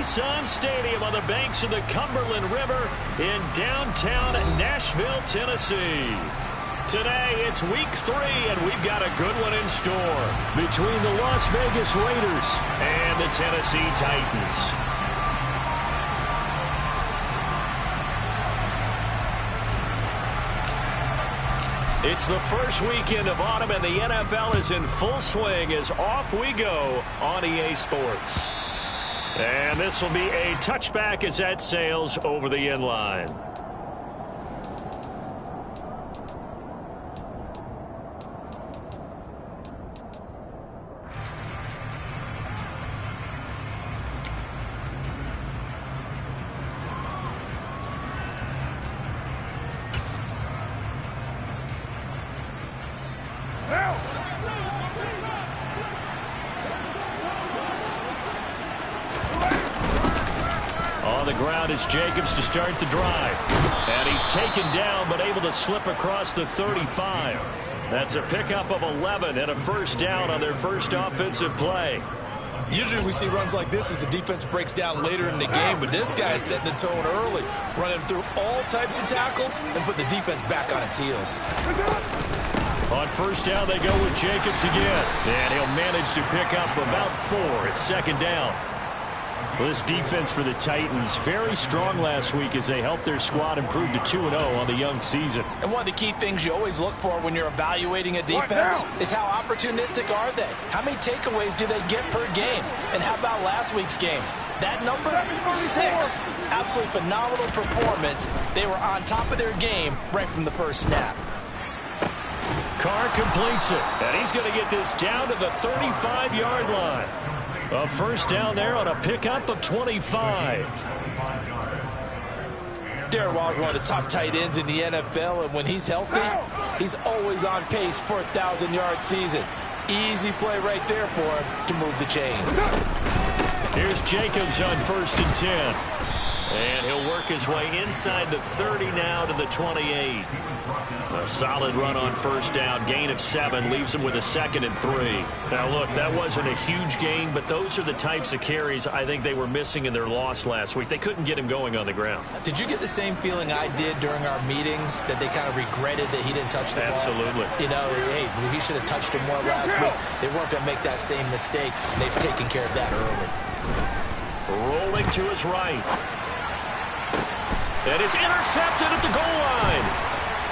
Nissan Stadium on the banks of the Cumberland River in downtown Nashville, Tennessee. Today, it's week 3, and we've got a good one in store between the Las Vegas Raiders and the Tennessee Titans. It's the first weekend of autumn, and the NFL is in full swing as off we go on EA Sports. And this will be a touchback as that sails over the end line. It's Jacobs to start the drive. And he's taken down but able to slip across the 35. That's a pickup of 11 and a first down on their first offensive play. Usually we see runs like this as the defense breaks down later in the game, but this guy is setting the tone early, running through all types of tackles and putting the defense back on its heels. On first down, they go with Jacobs again. And he'll manage to pick up about 4 at second down. Well, this defense for the Titans, very strong last week as they helped their squad improve to 2-0 on the young season. And one of the key things you always look for when you're evaluating a defense is how opportunistic are they? How many takeaways do they get per game? And how about last week's game? That number, 6. Absolutely phenomenal performance. They were on top of their game right from the first snap. Carr completes it, and he's going to get this down to the 35-yard line. A first down there on a pickup of 25. Darren Waller's one of the top tight ends in the NFL, and when he's healthy, he's always on pace for a 1,000-yard season. Easy play right there for him to move the chains. Here's Jacobs on 1st and 10. And he'll work his way inside the 30 now to the 28. A solid run on first down. Gain of 7 leaves him with a 2nd and 3. Now, look, that wasn't a huge gain, but those are the types of carries I think they were missing in their loss last week. They couldn't get him going on the ground. Did you get the same feeling I did during our meetings, that they kind of regretted that he didn't touch the ball? Absolutely. You know, hey, he should have touched him more last week. They weren't going to make that same mistake, and they've taken care of that early. Rolling to his right. And it's intercepted at the goal line.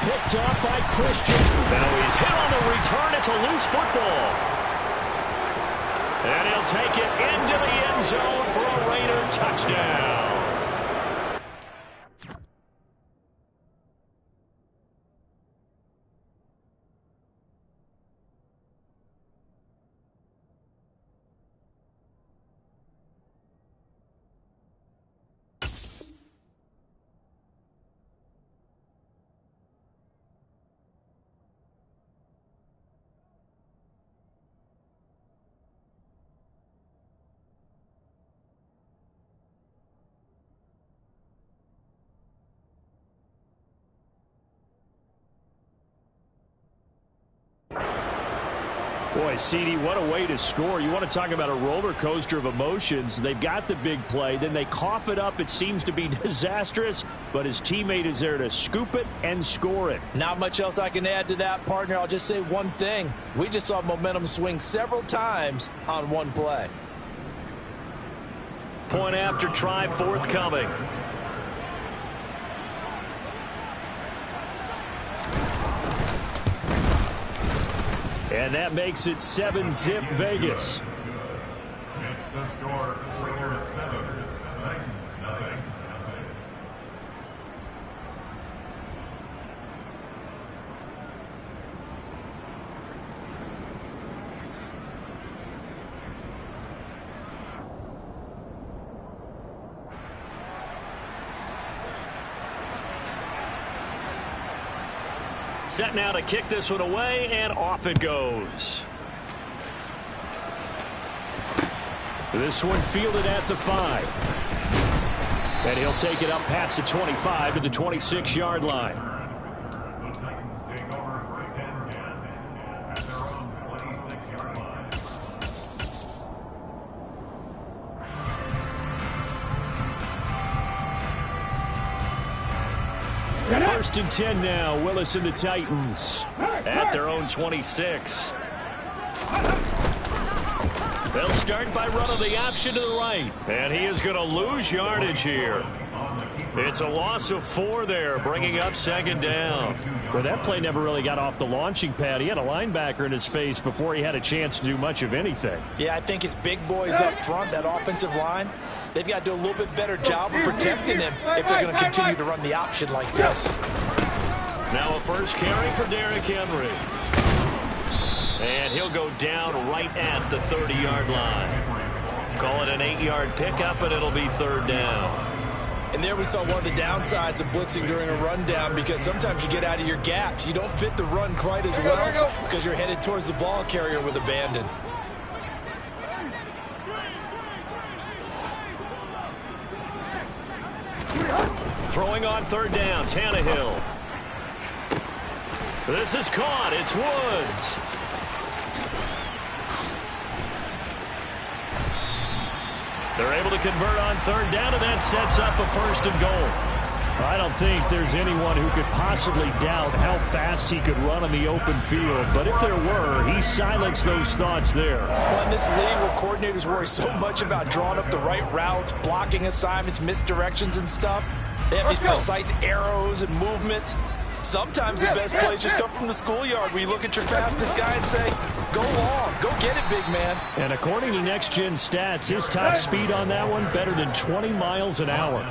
Picked up by Christian. Now he's hit on the return. It's a loose football. And he'll take it into the end zone for a Raider touchdown. Boy, CD, what a way to score. You want to talk about a roller coaster of emotions. They've got the big play, then they cough it up. It seems to be disastrous, but his teammate is there to scoop it and score it. Not much else I can add to that, partner. I'll just say one thing. We just saw momentum swing several times on one play. Point after try forthcoming. And that makes it 7-zip Vegas. It's the score, Raiders 7, Titans nothing. Set now to kick this one away, and off it goes. This one fielded at the 5. And he'll take it up past the 25 to the 26-yard line. The Titans take over first and 10 at their own 26-yard line. First and 10 now. Willis and the Titans at their own 26. They'll start by running the option to the right. And he is going to lose yardage here. It's a loss of 4 there, bringing up second down. Well, that play never really got off the launching pad. He had a linebacker in his face before he had a chance to do much of anything. Yeah, I think his big boys up front, that offensive line, they've got to do a little bit better job of protecting him if they're going to continue to run the option like this. Now a first carry for Derrick Henry. And he'll go down right at the 30-yard line. Call it an 8-yard pickup, and it'll be third down. And there we saw one of the downsides of blitzing during a rundown, because sometimes you get out of your gaps. You don't fit the run quite as well because you're headed towards the ball carrier with abandon. Throwing on third down, Tannehill. This is caught. It's Woods. They're able to convert on third down, and that sets up a first and goal. I don't think there's anyone who could possibly doubt how fast he could run on the open field. But if there were, he silenced those thoughts there. Well, in this league where coordinators worry so much about drawing up the right routes, blocking assignments, misdirections and stuff, they have these precise arrows and movements. Sometimes the best plays just come from the schoolyard where you look at your fastest guy and say, go long, go get it, big man. And according to Next Gen Stats, his top speed on that one better than 20 miles an hour.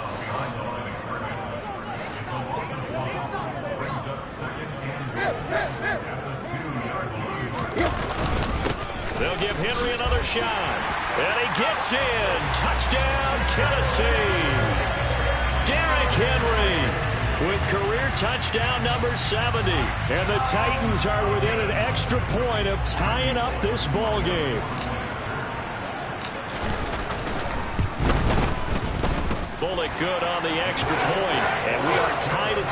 They'll give Henry another shot. And he gets in. Touchdown, Tennessee. Derrick Henry with career touchdown number 70. And the Titans are within an extra point of tying up this ball game. Bullock good on the extra point, and we are tied at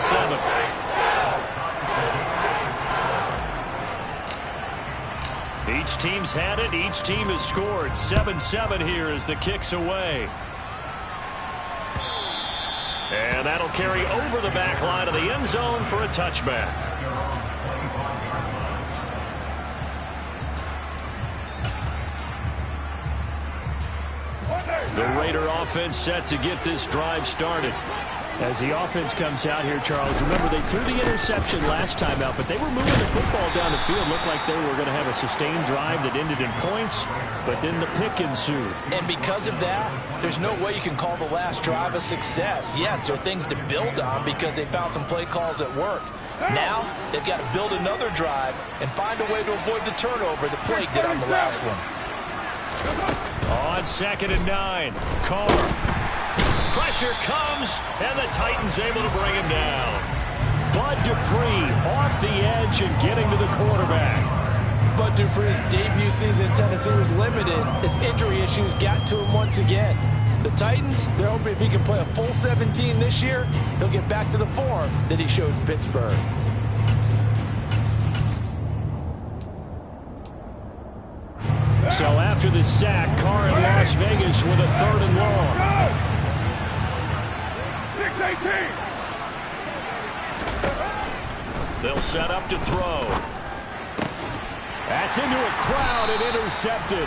7. Each team's had it. Each team has scored. 7-7 here as the kick's away. And that'll carry over the back line of the end zone for a touchback. The Raider offense set to get this drive started. As the offense comes out here, Charles, remember they threw the interception last time out, but they were moving the football down the field. Looked like they were going to have a sustained drive that ended in points, but then the pick ensued. And because of that, there's no way you can call the last drive a success. Yes, there are things to build on because they found some play calls that work. Now, they've got to build another drive and find a way to avoid the turnover that plagued it on the last one. On 2nd and 9, Carr. Pressure comes, and the Titans able to bring him down. Bud Dupree off the edge and getting to the quarterback. Bud Dupree's debut season in Tennessee was limited as injury issues got to him once again. The Titans, they're hoping if he can play a full 17 this year, he'll get back to the form that he showed in Pittsburgh. So after the sack, Carr in Las Vegas with a 3rd and long. 6-18. They'll set up to throw. That's into a crowd and intercepted.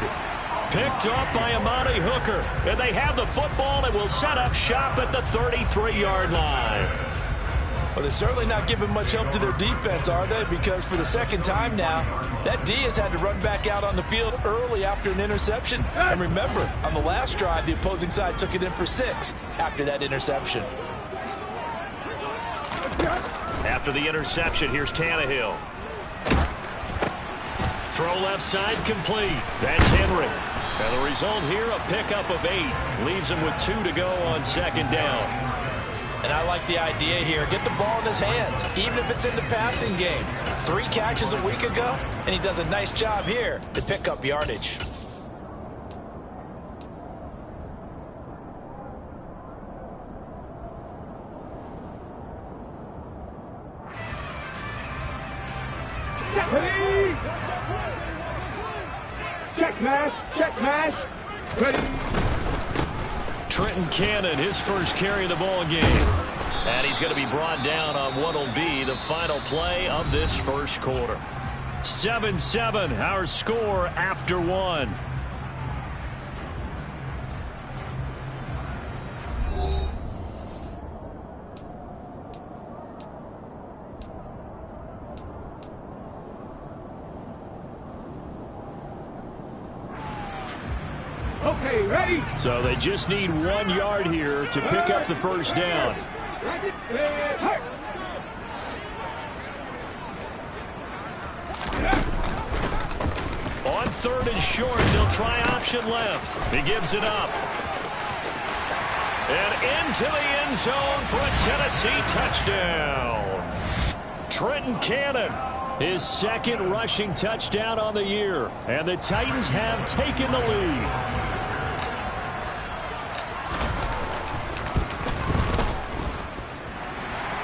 Picked up by Amani Hooker. And they have the football and will set up shop at the 33-yard line. Well, they're certainly not giving much help to their defense, are they? Because for the second time now, that D has had to run back out on the field early after an interception. And remember, on the last drive, the opposing side took it in for 6 after that interception. After the interception, here's Tannehill. Throw left side complete. That's Henry. And the result here, a pickup of 8. Leaves him with 2 to go on 2nd down. And I like the idea here. Get the ball in his hands, even if it's in the passing game. 3 catches a week ago, and he does a nice job here to pick up yardage. Ready. Check mash. Check mash. Ready. Trenton Cannon, his first carry of the ball game. And he's going to be brought down on what will be the final play of this first quarter. 7-7, our score after one. Okay, ready? So they just need 1 yard here to pick up the first down. On 3rd and short, they'll try option left. He gives it up. And into the end zone for a Tennessee touchdown. Trenton Cannon, his 2nd rushing touchdown on the year. And the Titans have taken the lead.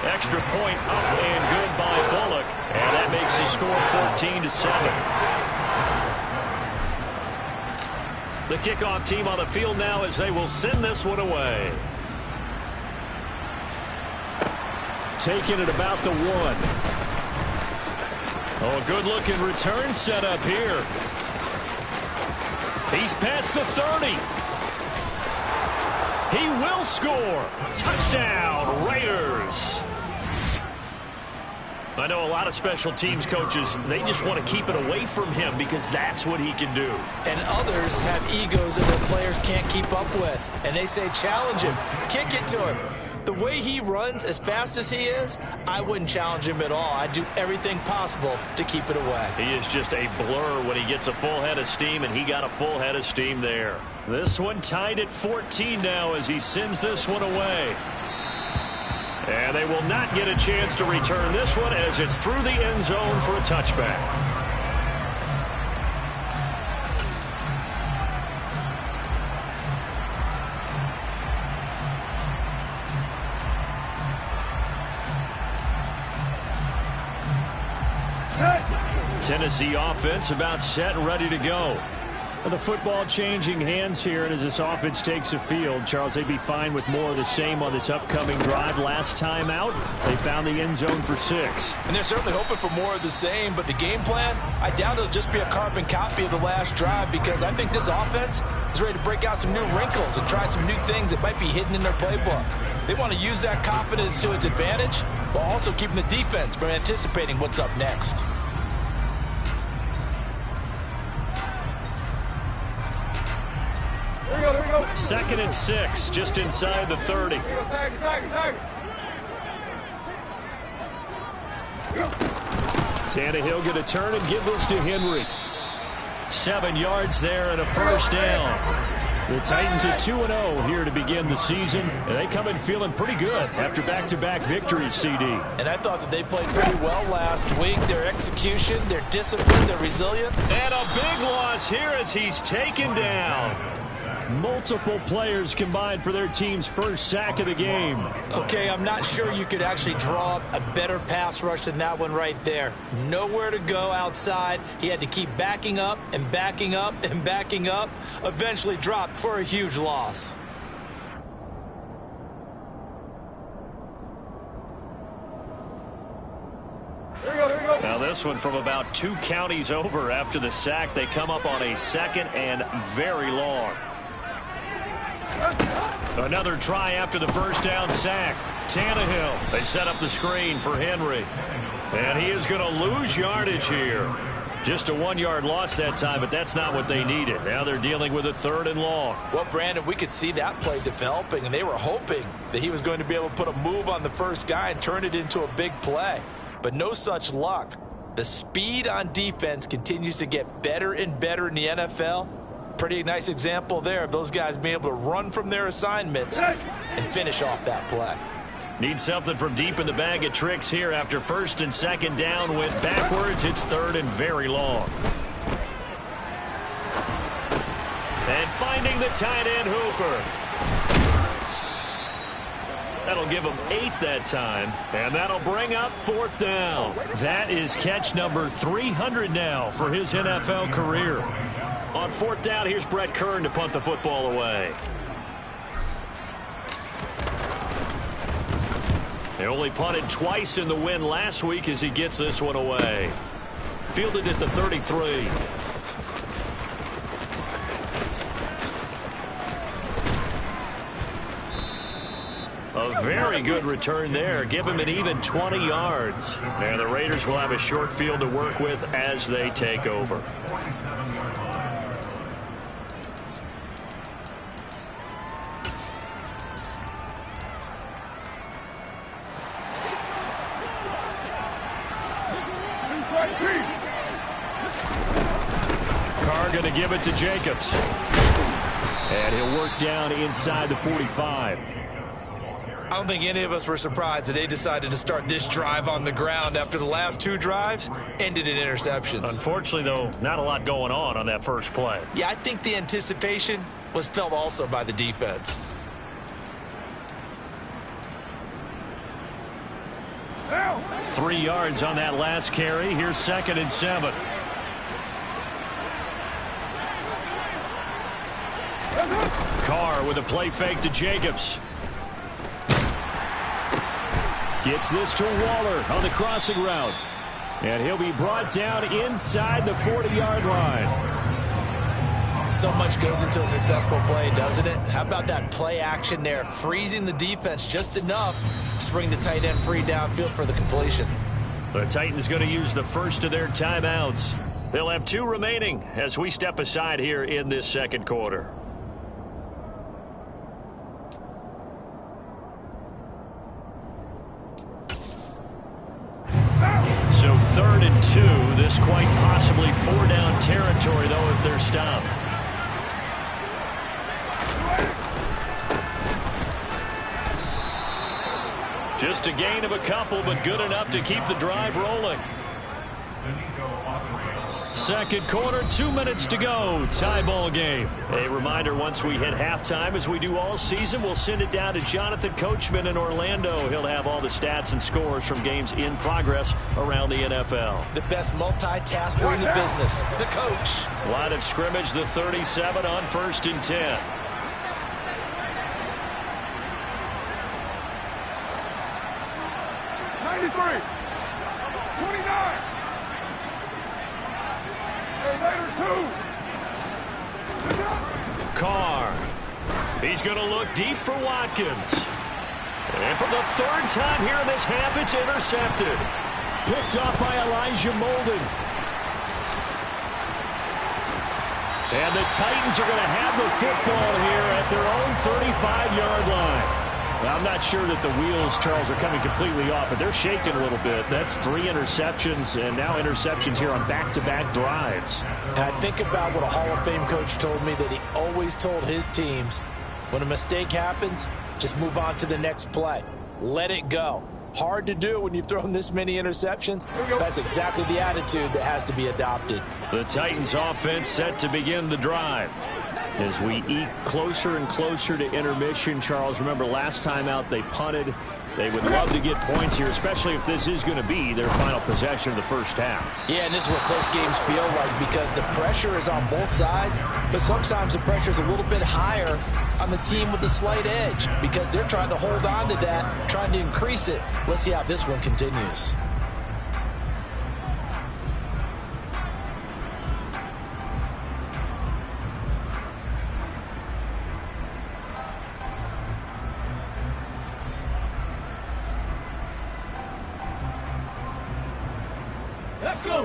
Extra point up and good by Bullock. And that makes the score 14-7. The kickoff team on the field now as they will send this one away. Taking it about the 1. Oh, good-looking return set up here. He's past the 30. He will score. Touchdown, Raiders. I know a lot of special teams coaches, they just want to keep it away from him because that's what he can do. And others have egos that their players can't keep up with. And they say, challenge him, kick it to him. The way he runs as fast as he is, I wouldn't challenge him at all. I'd do everything possible to keep it away. He is just a blur when he gets a full head of steam, and he got a full head of steam there. This one tied at 14 now as he sends this one away. And they will not get a chance to return this one as it's through the end zone for a touchback. Tennessee offense about set and ready to go. Well, the football changing hands here, and as this offense takes the field, Charles, they'd be fine with more of the same on this upcoming drive. Last time out, they found the end zone for 6. And they're certainly hoping for more of the same, but the game plan, I doubt it'll just be a carbon copy of the last drive because I think this offense is ready to break out some new wrinkles and try some new things that might be hidden in their playbook. They want to use that confidence to its advantage while also keeping the defense from anticipating what's up next. Second and 6, just inside the 30. Tannehill going to turn and give this to Henry. 7 yards there and a first down. The Titans at 2-0 here to begin the season, and they come in feeling pretty good after back-to-back victories, CD. And I thought that they played pretty well last week. Their execution, their discipline, their resilience. And a big loss here as he's taken down. Multiple players combined for their team's first sack of the game. Okay, I'm not sure you could actually draw up a better pass rush than that one right there. Nowhere to go outside. He had to keep backing up and backing up and backing up. Eventually dropped for a huge loss. Now this one from about 2 counties over after the sack. They come up on a 2nd and very long. Another try after the first down sack. Tannehill. They set up the screen for Henry. And he is going to lose yardage here. Just a 1-yard loss that time, but that's not what they needed. Now they're dealing with a 3rd and long. Well, Brandon, we could see that play developing, and they were hoping that he was going to be able to put a move on the first guy and turn it into a big play. But no such luck. The speed on defense continues to get better and better in the NFL. Pretty nice example there of those guys being able to run from their assignments and finish off that play. Need something from deep in the bag of tricks here after 1st and 2nd down. Went backwards. It's 3rd and very long. And finding the tight end Hooper. That'll give him 8 that time, and that'll bring up 4th down. That is catch number 300 now for his NFL career. On 4th down, here's Brett Kern to punt the football away. They only punted twice in the win last week as he gets this one away. Fielded at the 33. A very good return there. Give him an even 20 yards. And the Raiders will have a short field to work with as they take over. Carr going to give it to Jacobs. And he'll work down inside the 45. I don't think any of us were surprised that they decided to start this drive on the ground after the last two drives ended in interceptions. Unfortunately, though, not a lot going on that first play. Yeah, I think the anticipation was felt also by the defense. Now. 3 yards on that last carry. Here's 2nd and 7. Carr with a play fake to Jacobs. Gets this to Waller on the crossing route. And he'll be brought down inside the 40-yard line. So much goes into a successful play, doesn't it? How about that play action there, freezing the defense just enough to bring the tight end free downfield for the completion. The Titans going to use the first of their timeouts. They'll have 2 remaining as we step aside here in this second quarter. So 3rd and 2. This quite possibly 4-down territory, though, if they're stopped. Just a gain of a couple, but good enough to keep the drive rolling. Second quarter, 2 minutes to go. Tie ball game. A reminder, once we hit halftime, as we do all season, we'll send it down to Jonathan Coachman in Orlando. He'll have all the stats and scores from games in progress around the NFL. The best multitasker in the business, the coach. Line of scrimmage, the 37 on 1st and 10. Carr. He's going to look deep for Watkins. And for the 3rd time here in this half, it's intercepted. Picked off by Elijah Molden. And the Titans are going to have the football here at their own 35-yard line. Well, I'm not sure that the wheels, Charles, are coming completely off, but they're shaking a little bit. That's 3 interceptions, and now interceptions here on back-to-back drives. And I think about what a Hall of Fame coach told me, that he always told his teams, when a mistake happens, just move on to the next play. Let it go. Hard to do when you've thrown this many interceptions. That's exactly the attitude that has to be adopted. The Titans offense set to begin the drive. As we eke closer and closer to intermission, Charles, remember last time out they punted. They would love to get points here, especially if this is going to be their final possession of the first half. Yeah, and this is what close games feel like, because the pressure is on both sides, but sometimes the pressure is a little bit higher on the team with the slight edge, because they're trying to hold on to that, trying to increase it. Let's see how this one continues.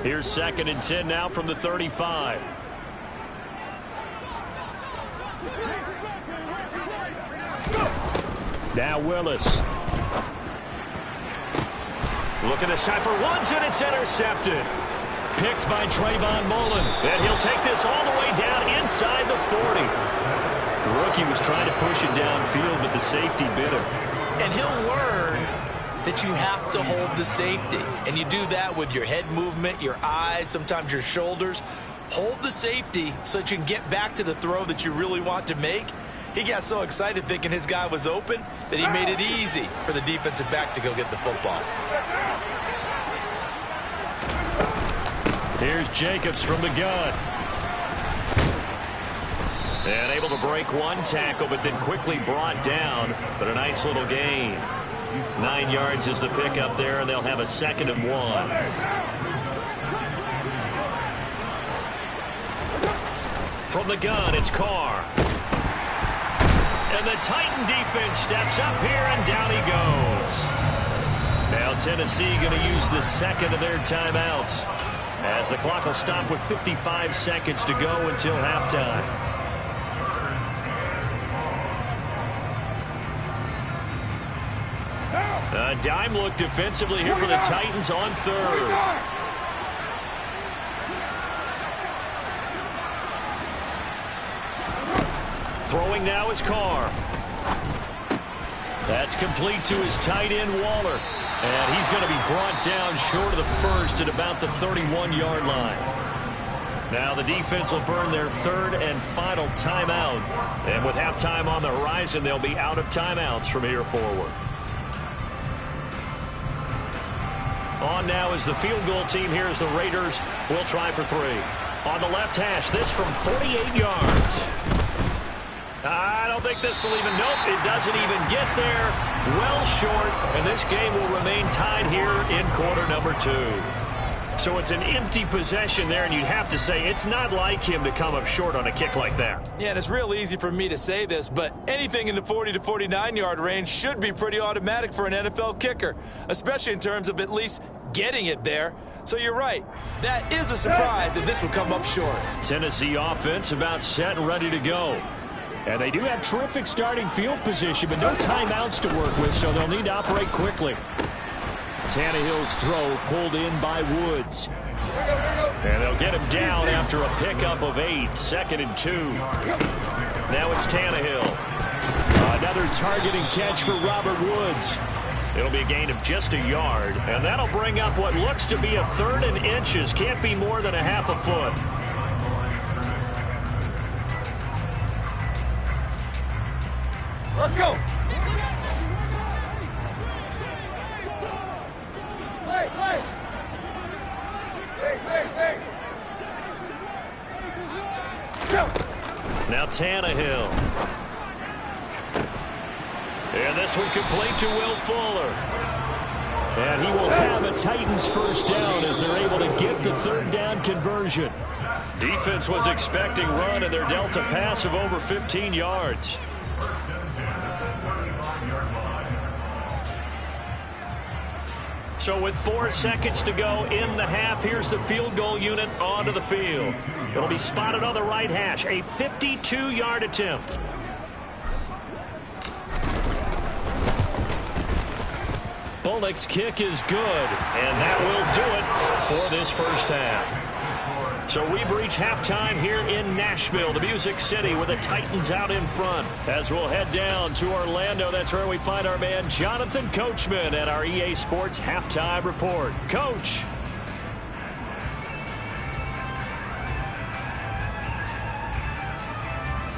Here's 2nd and 10 now from the 35. Now Willis. Looking this time for Woods, and it's intercepted. Picked by Trayvon Mullen. And he'll take this all the way down inside the 40. The rookie was trying to push it downfield, but the safety bit him. And he'll learn that you have to hold the safety. And you do that with your head movement, your eyes, sometimes your shoulders. Hold the safety so that you can get back to the throw that you really want to make. He got so excited thinking his guy was open that he made it easy for the defensive back to go get the football. Here's Jacobs from the gun. And able to break one tackle, but then quickly brought down. But a nice little gain. 9 yards is the pickup there, and they'll have a 2nd and 1. From the gun, it's Carr. And the Titan defense steps up here, and down he goes. Now Tennessee going to use the 2nd of their timeouts, as the clock will stop with 55 seconds to go until halftime. A dime look defensively here for the Titans on 3rd. Throwing now is Carr. That's complete to his tight end, Waller. And he's going to be brought down short of the first at about the 31-yard line. Now the defense will burn their 3rd and final timeout. And with halftime on the horizon, they'll be out of timeouts from here forward. On now is the field goal team here as the Raiders will try for 3. On the left hash, this from 48 yards. I don't think this will even, nope, it doesn't even get there. Well short, and this game will remain tied here in quarter number 2. So it's an empty possession there, and you'd have to say it's not like him to come up short on a kick like that. Yeah, and it's real easy for me to say this, but anything in the 40 to 49-yard range should be pretty automatic for an NFL kicker, especially in terms of at least getting it there. So you're right. That is a surprise that this would come up short. Tennessee offense about set and ready to go. And they do have terrific starting field position, but no timeouts to work with, so they'll need to operate quickly. Tannehill's throw pulled in by Woods. And they'll get him down after a pickup of 8, 2nd and 2. Now it's Tannehill. Another targeting catch for Robert Woods. It'll be a gain of just a yard, and that'll bring up what looks to be a 3rd and inches. Can't be more than a half a foot. Let's go. Play. Now Tannehill. And this one complete to Will Fuller. And he will have a Titans 1st down as they're able to get the 3rd down conversion. Defense was expecting run, and they're dealt a pass of over 15 yards. So with 4 seconds to go in the half, here's the field goal unit onto the field. It'll be spotted on the right hash, a 52-yard attempt. Bullock's kick is good, and that will do it for this 1st half. So we've reached halftime here in Nashville, the Music City, with the Titans out in front. As we'll head down to Orlando, that's where we find our man Jonathan Coachman at our EA Sports Halftime Report. Coach.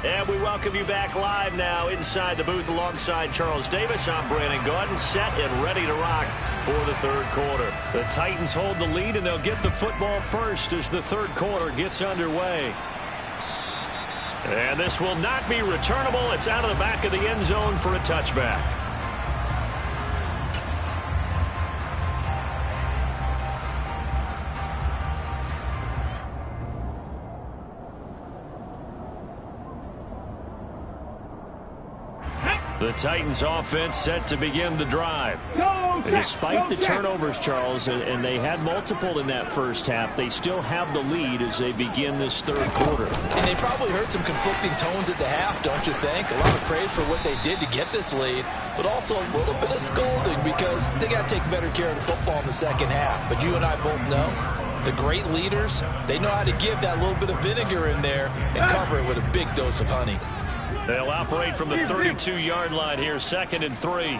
And we welcome you back live now inside the booth alongside Charles Davis. I'm Brandon Gordon, set and ready to rock for the 3rd quarter. The Titans hold the lead, and they'll get the football first as the 3rd quarter gets underway. And this will not be returnable. It's out of the back of the end zone for a touchback. The Titans offense set to begin the drive. And despite the turnovers, Charles, and they had multiple in that 1st half, they still have the lead as they begin this 3rd quarter. And they probably heard some conflicting tones at the half, don't you think? A lot of praise for what they did to get this lead, but also a little bit of scolding because they got to take better care of the football in the 2nd half. But you and I both know the great leaders, they know how to give that little bit of vinegar in there and cover it with a big dose of honey. They'll operate from the 32-yard line here, 2nd and 3.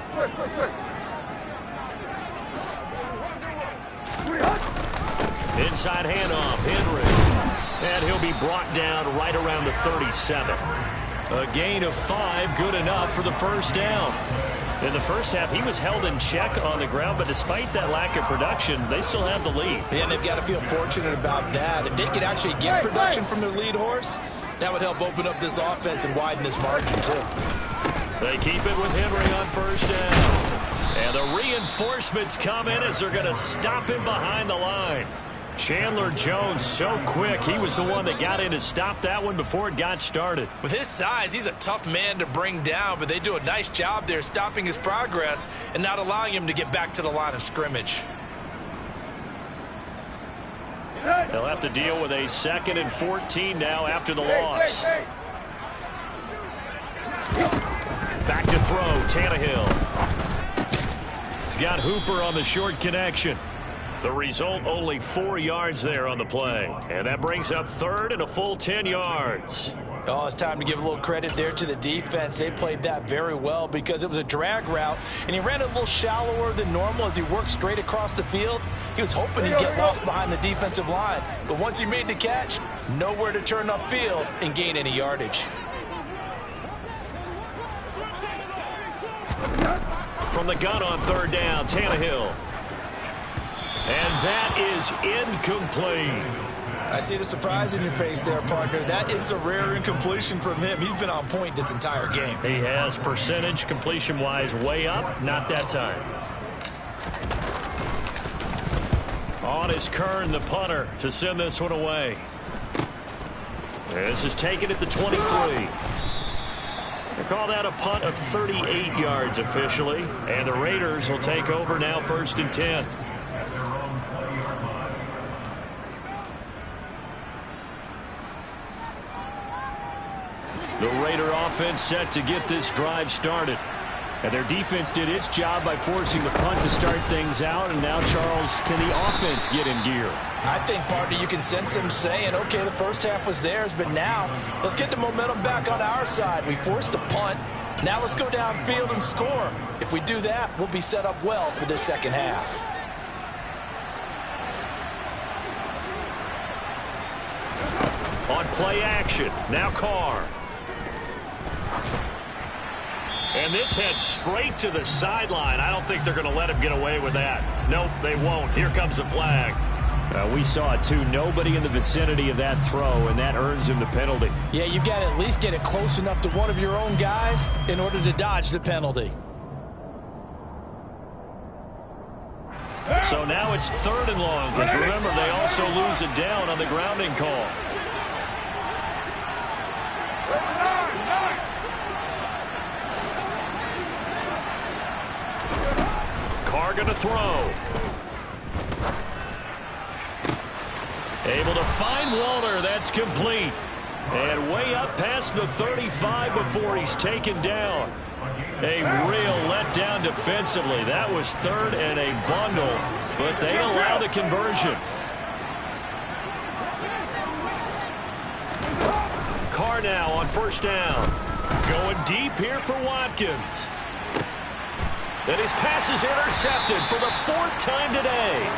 Inside handoff, Henry. And he'll be brought down right around the 37. A gain of 5, good enough for the 1st down. In the 1st half, he was held in check on the ground, but despite that lack of production, they still have the lead. And they've got to feel fortunate about that. If they could actually get production from their lead horse, that would help open up this offense and widen this margin, too. They keep it with Henry on 1st down. And the reinforcements come in as they're going to stop him behind the line. Chandler Jones so quick. He was the one that got in to stop that one before it got started. With his size, he's a tough man to bring down, but they do a nice job there stopping his progress and not allowing him to get back to the line of scrimmage. They'll have to deal with a 2nd and 14 now after the loss. Back to throw, Tannehill. He's got Hooper on the short connection. The result, only 4 yards there on the play. And that brings up 3rd and a full 10 yards. Oh, it's time to give a little credit there to the defense. They played that very well because it was a drag route, and he ran a little shallower than normal as he worked straight across the field. He was hoping he'd get lost behind the defensive line. But once he made the catch, nowhere to turn upfield and gain any yardage. From the gun on 3rd down, Tannehill. And that is incomplete. I see the surprise in your face there, partner. That is a rare incompletion from him. He's been on point this entire game. He has percentage completion-wise way up. Not that time. On is Kern, the punter, to send this one away. This is taken at the 23. They call that a punt of 38 yards officially. And the Raiders will take over now 1st and 10. The Raider offense set to get this drive started. And their defense did its job by forcing the punt to start things out. And now, Charles, can the offense get in gear? I think, partner, you can sense them saying, okay, the first half was theirs, but now let's get the momentum back on our side. We forced a punt. Now let's go downfield and score. If we do that, we'll be set up well for this second half. On play action, now Carr. And this heads straight to the sideline. I don't think they're going to let him get away with that. Nope, they won't. Here comes the flag. We saw it, too. Nobody in the vicinity of that throw, and that earns him the penalty. Yeah, you've got to at least get it close enough to one of your own guys in order to dodge the penalty. So now it's 3rd and long, because remember, they also lose it down on the grounding call. Carr going to throw. Able to find Walter. That's complete. And way up past the 35 before he's taken down. A real letdown defensively. That was 3rd and a bundle, but they allow the conversion. Carr now on 1st down. Going deep here for Watkins. And his pass is intercepted for the 4th time today.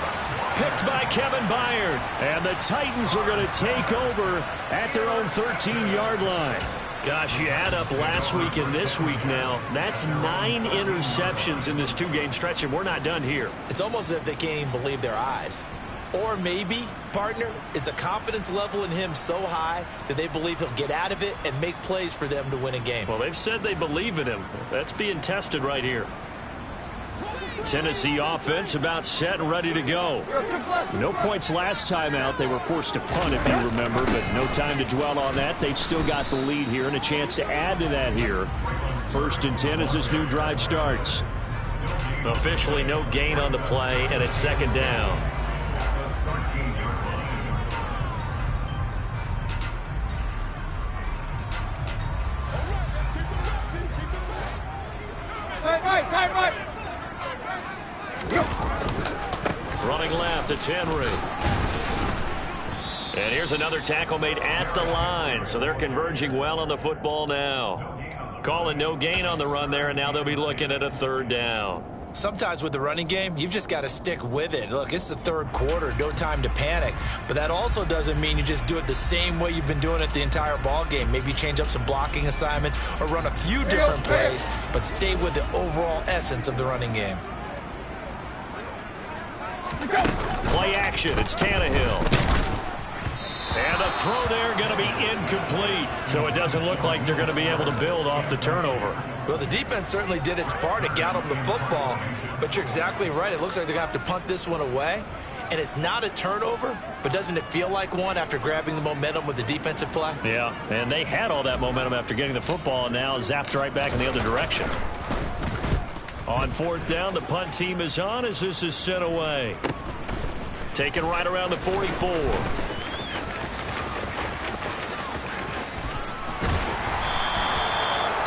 Picked by Kevin Byard. And the Titans are going to take over at their own 13-yard line. Gosh, you add up last week and this week now. That's 9 interceptions in this 2-game stretch, and we're not done here. It's almost as if they can't even believe their eyes. Or maybe, partner, is the confidence level in him so high that they believe he'll get out of it and make plays for them to win a game. Well, they've said they believe in him. That's being tested right here. Tennessee offense about set and ready to go. No points last time out. They were forced to punt, if you remember, but no time to dwell on that. They've still got the lead here and a chance to add to that here. 1st and 10 as this new drive starts. Officially no gain on the play, and it's 2nd down. Right. Running left, it's Henry. And here's another tackle made at the line, so they're converging well on the football now. Calling no gain on the run there, and now they'll be looking at a 3rd down. Sometimes with the running game, you've just got to stick with it. Look, it's the 3rd quarter, no time to panic. But that also doesn't mean you just do it the same way you've been doing it the entire ball game. Maybe change up some blocking assignments or run a few different plays, but stay with the overall essence of the running game. Play action, it's Tannehill. And the throw there going to be incomplete. So it doesn't look like they're going to be able to build off the turnover. Well, the defense certainly did its part. It got them the football. But you're exactly right. It looks like they're going to have to punt this one away. And it's not a turnover, but doesn't it feel like one after grabbing the momentum with the defensive play? Yeah, and they had all that momentum after getting the football, and now zapped right back in the other direction. On fourth down, the punt team is on as this is sent away. Taken right around the 44.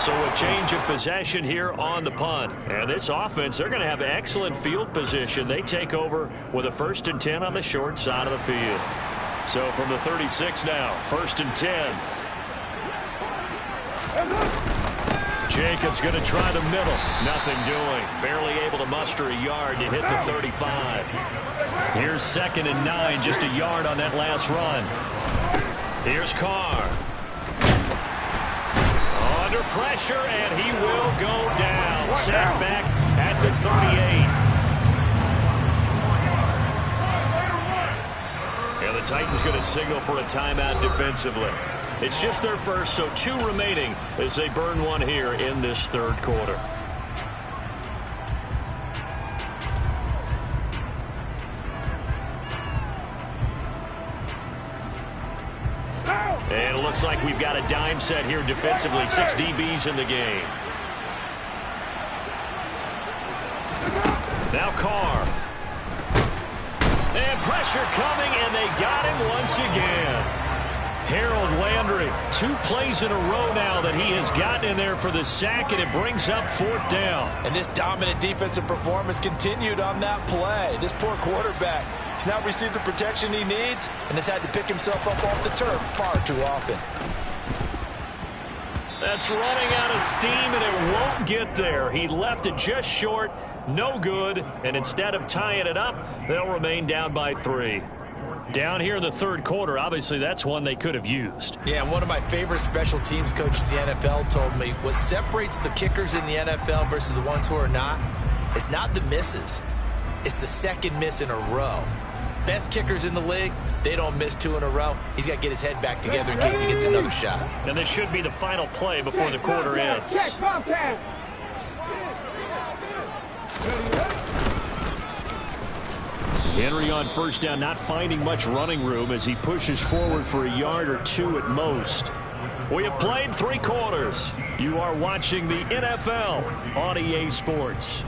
So a change of possession here on the punt. And this offense, they're going to have excellent field position. They take over with a 1st and 10 on the short side of the field. So from the 36 now, 1st and 10. Jacobs going to try the middle. Nothing doing. Barely able to muster a yard to hit the 35. Here's 2nd and 9, just a yard on that last run. Here's Carr. Under pressure, and he will go down. Sacked back at the 38. And the Titans going to signal for a timeout defensively. It's just their first, so 2 remaining as they burn one here in this 3rd quarter. And it looks like we've got a dime set here defensively. 6 DBs in the game. Now Carr. And pressure coming, and they got him once again. Harold Landry, 2 plays in a row now that he has gotten in there for the sack, and it brings up 4th down. And this dominant defensive performance continued on that play. This poor quarterback has now received the protection he needs and has had to pick himself up off the turf far too often. That's running out of steam, and it won't get there. He left it just short, no good, and instead of tying it up, they'll remain down by 3. Down here in the 3rd quarter, obviously that's one they could have used. Yeah, one of my favorite special teams coaches in the NFL told me what separates the kickers in the NFL versus the ones who are not, it's not the misses. It's the 2nd miss in a row. Best kickers in the league, they don't miss 2 in a row. He's got to get his head back together in case he gets another shot. And this should be the final play before the quarter ends. Henry on 1st down, not finding much running room as he pushes forward for a yard or 2 at most. We have played 3 quarters. You are watching the NFL on EA Sports.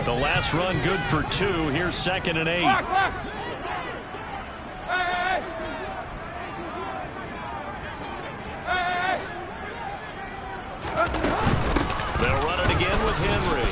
The last run good for 2. Here's 2nd and 8. They'll run it again with Henry.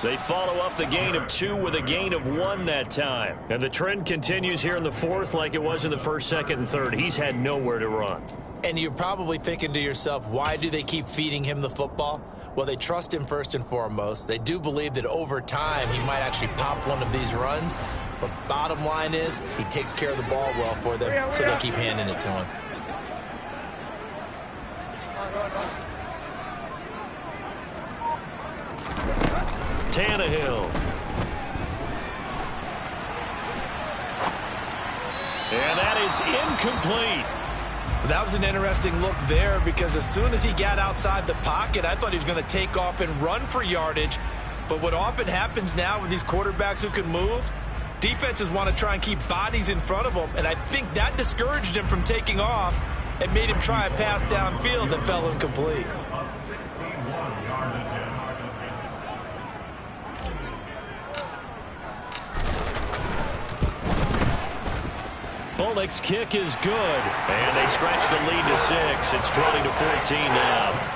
They follow up the gain of 2 with a gain of 1 that time. And the trend continues here in the 4th like it was in the 1st, 2nd, and 3rd. He's had nowhere to run. And you're probably thinking to yourself, why do they keep feeding him the football? Well, they trust him first and foremost. They do believe that over time he might actually pop one of these runs. But bottom line is he takes care of the ball well for them, so they'll keep handing it to him. Tannehill. And that is incomplete. That was an interesting look there because as soon as he got outside the pocket, I thought he was going to take off and run for yardage. But what often happens now with these quarterbacks who can move, defenses want to try and keep bodies in front of them, and I think that discouraged him from taking off and made him try a pass downfield that fell incomplete. Bullock's kick is good. And they stretch the lead to 6. It's 20-14 now.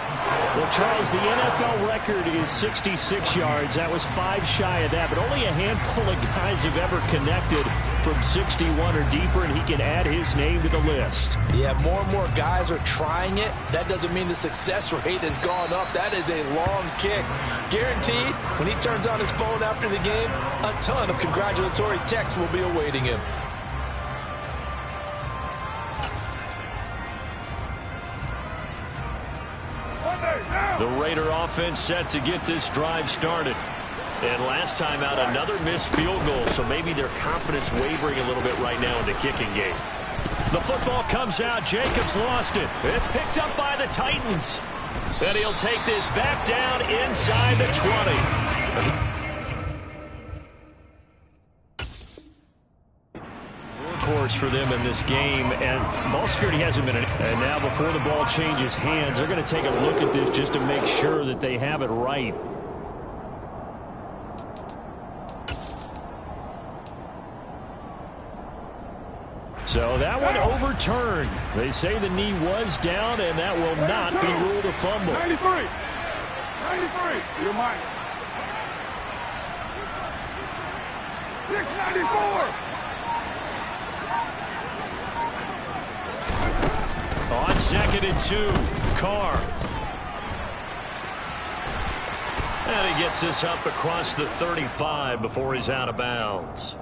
Well, Charles, the NFL record is 66 yards. That was 5 shy of that, but only a handful of guys have ever connected from 61 or deeper, and he can add his name to the list. Yeah, more and more guys are trying it. That doesn't mean the success rate has gone up. That is a long kick. Guaranteed, when he turns on his phone after the game, a ton of congratulatory texts will be awaiting him. The Raider offense set to get this drive started. And last time out, another missed field goal, so maybe their confidence wavering a little bit right now in the kicking game. The football comes out. Jacobs lost it. It's picked up by the Titans. And he'll take this back down inside the 20. Course for them in this game, and ball security hasn't been and now before the ball changes hands, they're going to take a look at this just to make sure that they have it right. So that one overturned. They say the knee was down, and that will not be ruled a fumble. 93, you're mine. 694. On 2nd and 2, Carr. And he gets this up across the 35 before he's out of bounds.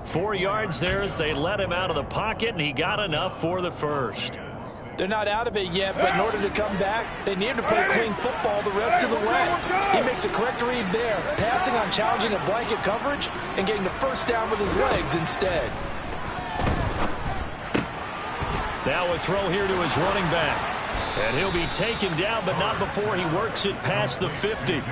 4 yards there as they let him out of the pocket, and he got enough for the first. They're not out of it yet, but in order to come back, they need to play clean football the rest of the way. He makes the correct read there, passing on challenging a blanket coverage and getting the first down with his legs instead. Now a throw here to his running back. And he'll be taken down, but not before he works it past the 50.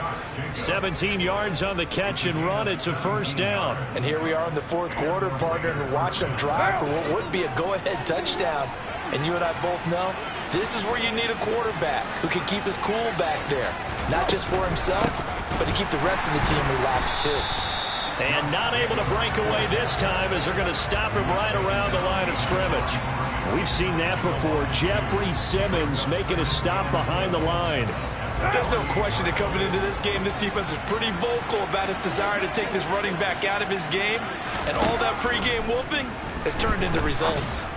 17 yards on the catch and run. It's a first down. And here we are in the fourth quarter, partner, and watch them drive for what would be a go-ahead touchdown. And you and I both know this is where you need a quarterback who can keep his cool back there. Not just for himself, but to keep the rest of the team relaxed too. And not able to break away this time as they're going to stop him right around the line of scrimmage. We've seen that before. Jeffrey Simmons making a stop behind the line. There's no question that coming into this game, this defense is pretty vocal about its desire to take this running back out of his game. And all that pregame wolfing has turned into results.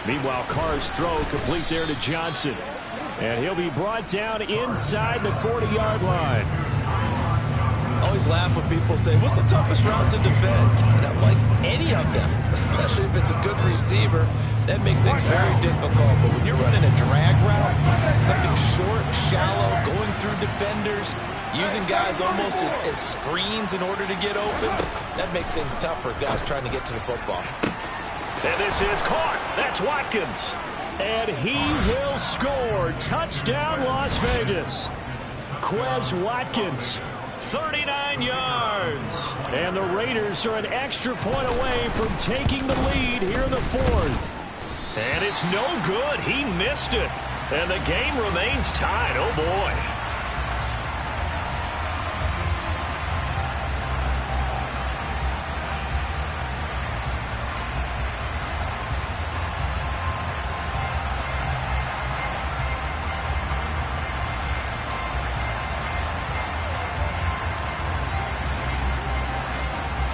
Meanwhile, Carr's throw complete there to Johnson. And he'll be brought down inside the 40-yard line. I always laugh when people say, what's the toughest route to defend? And I'm like, any of them, especially if it's a good receiver. That makes things very difficult. But when you're running a drag route, something short, shallow, going through defenders, using guys almost as screens in order to get open, that makes things tough for guys trying to get to the football. And this is caught. That's Watkins. And he will score. Touchdown, Las Vegas. Quez Watkins. 39 yards. And the Raiders are an extra point away from taking the lead here in the fourth. And it's no good. He missed it. And the game remains tied. Oh, boy.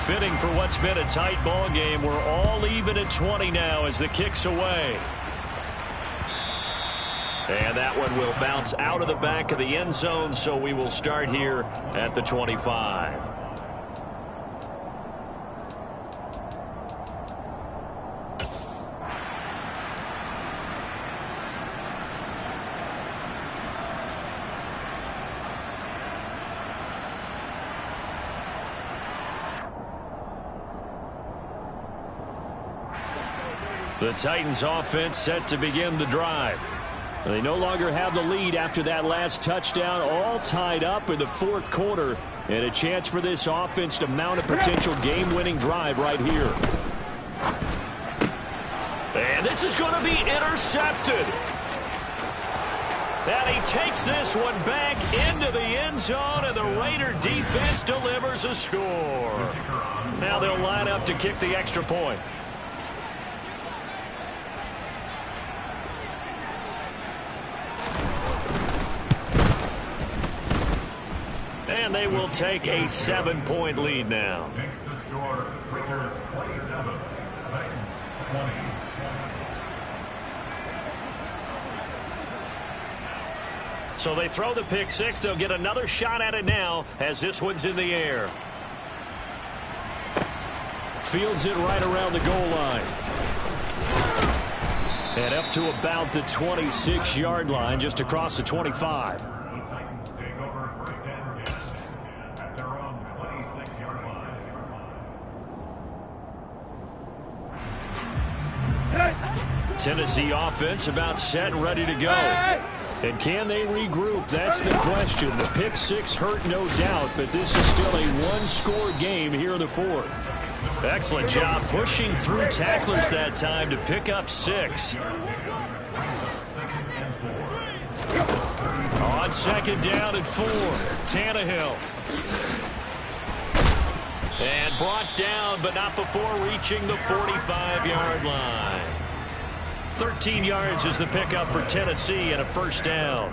Fitting for what's been a tight ball game. We're all even at 20 now as the kick's away. And that one will bounce out of the back of the end zone, so we will start here at the 25. The Titans offense set to begin the drive. They no longer have the lead after that last touchdown, all tied up in the fourth quarter, and a chance for this offense to mount a potential game-winning drive right here. And this is going to be intercepted. And he takes this one back into the end zone, and the Raider defense delivers a score. Now they'll line up to kick the extra point. And they will take a 7-point lead now. Next to score, Raiders 27, Titans 20. So they throw the pick six. They'll get another shot at it now as this one's in the air. Fields it right around the goal line. And up to about the 26-yard line, just across the 25. Tennessee offense about set and ready to go. And can they regroup? That's the question. The pick six hurt, no doubt, but this is still a one-score game here in the fourth. Excellent job pushing through tacklers that time to pick up 6. On second down and 4, Tannehill. And brought down, but not before reaching the 45-yard line. 13 yards is the pickup for Tennessee and a first down.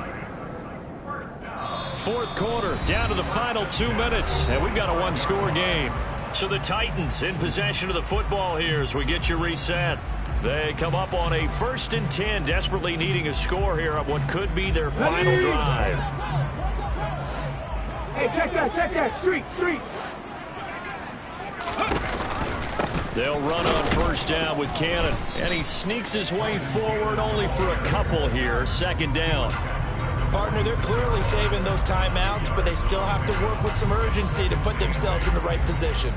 Fourth quarter, down to the final 2 minutes, and we've got a one-score game. So the Titans in possession of the football here as we get you reset. They come up on a 1st and 10, desperately needing a score here on what could be their final drive. Hey, check that, street. They'll run on first down with Cannon. And he sneaks his way forward only for a couple here. Second down. Partner, they're clearly saving those timeouts, but they still have to work with some urgency to put themselves in the right position.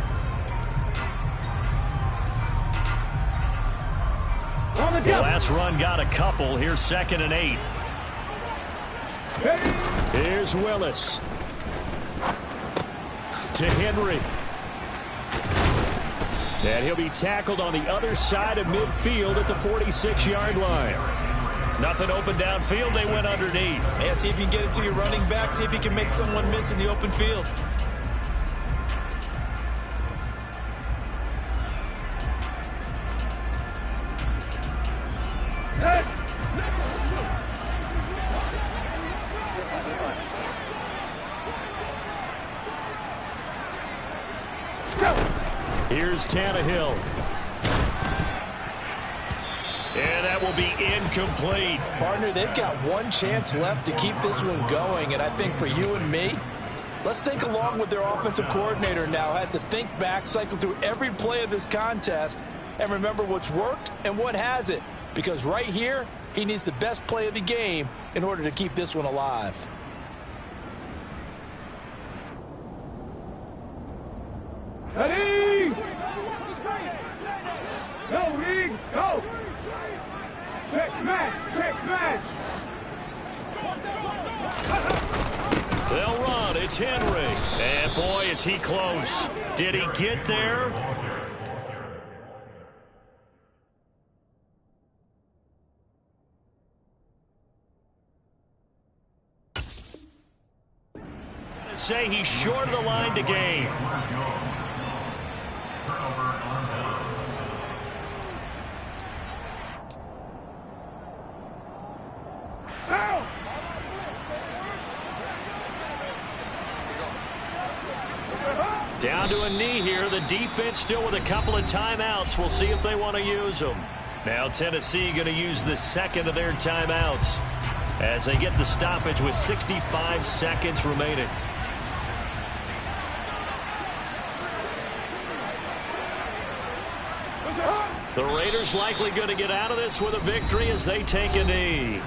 The last run got a couple. Here's 2nd and 8. Here's Willis. To Henry. And he'll be tackled on the other side of midfield at the 46-yard line. Nothing open downfield. They went underneath. Yeah, see if you can get it to your running back. See if you can make someone miss in the open field. Here's Tannehill. And that will be incomplete. Partner, they've got one chance left to keep this one going, and I think for you and me, let's think along with their offensive coordinator now has to think back, cycle through every play of this contest, and remember what's worked and what hasn't. Because right here, he needs the best play of the game in order to keep this one alive. Ready? Go, Reed, go! Check match! They'll run. It's Henry. And boy, is he close. Did he get there? Say he's short of the line to gain. Down to a knee here. The defense still with a couple of timeouts. We'll see if they want to use them. Now Tennessee going to use the second of their timeouts as they get the stoppage with 65 seconds remaining. The Raiders likely going to get out of this with a victory as they take a knee.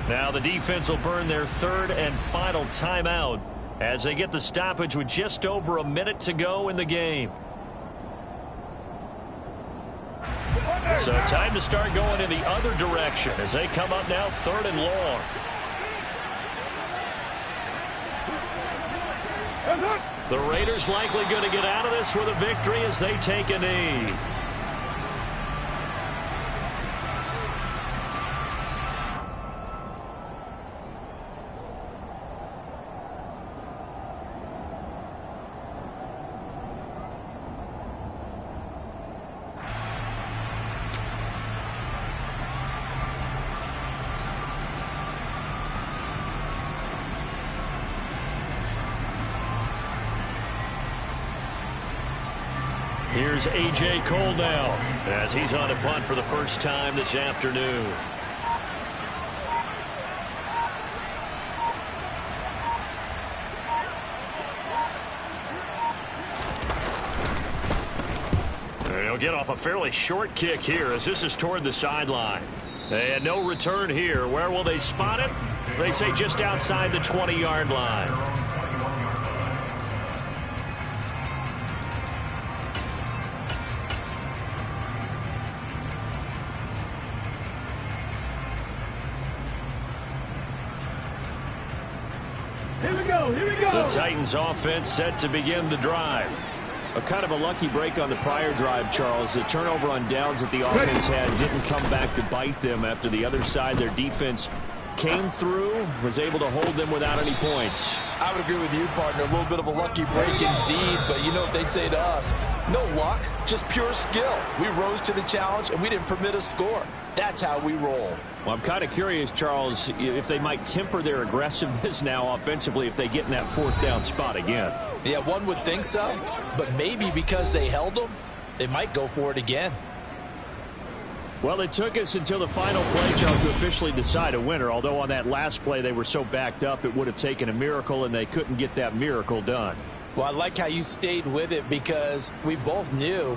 Now the defense will burn their 3rd and final timeout as they get the stoppage with just over a minute to go in the game. So time to start going in the other direction as they come up now 3rd and long. The Raiders likely going to get out of this with a victory as they take a knee. Here's A.J. Cole now as he's on a punt for the first time this afternoon. He'll get off a fairly short kick here as this is toward the sideline. And no return here. Where will they spot it? They say just outside the 20-yard line. Here we go. Here we go. The Titans offense set to begin the drive. A kind of a lucky break on the prior drive, Charles. The turnover on downs that the offense had didn't come back to bite them after the other side. Their defense came through, was able to hold them without any points. I would agree with you, partner. A little bit of a lucky break indeed, but you know what they'd say to us? No luck, just pure skill. We rose to the challenge, and we didn't permit a score. That's how we roll. Well, I'm kind of curious, Charles, if they might temper their aggressiveness now offensively if they get in that fourth down spot again. Yeah, one would think so, but maybe because they held them, they might go for it again. Well, it took us until the final play, Charles, to officially decide a winner, although on that last play they were so backed up it would have taken a miracle, and they couldn't get that miracle done. Well, I like how you stayed with it because we both knew